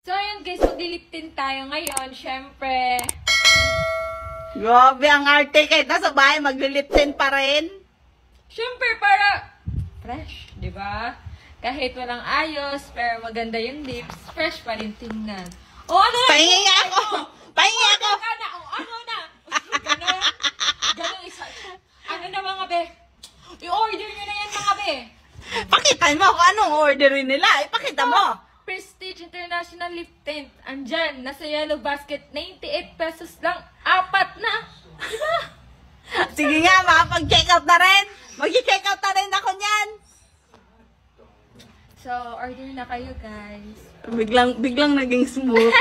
So, ayun guys, magliliptin tayo ngayon. Syempre, Grabe ang arte, kahit nasa bahay, magliliptin pa rin. syempre para fresh, di ba? Kahit walang ayos, pero maganda yung lips, fresh pa rin tingnan. O ano na? Pahingi ako! Pahingi ako! O ano na? Ganun. Ganun isa. Ano na mga be? I-order nyo na yan mga be. Pakita mo kung anong orderin nila. Ipakita mo. Prestige International Lip Tint. Andyan, nasa yellow basket, 98 pesos lang. 4 na. Diba? Sige nga, makapag-check out na rin. Mag-check out na rin ako niyan. So, order na kayo guys. Biglang naging smooth.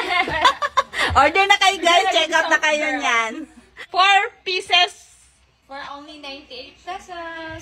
Order na kayo guys. Check out na kayo niyan. 4 pieces. For only 98 pesos.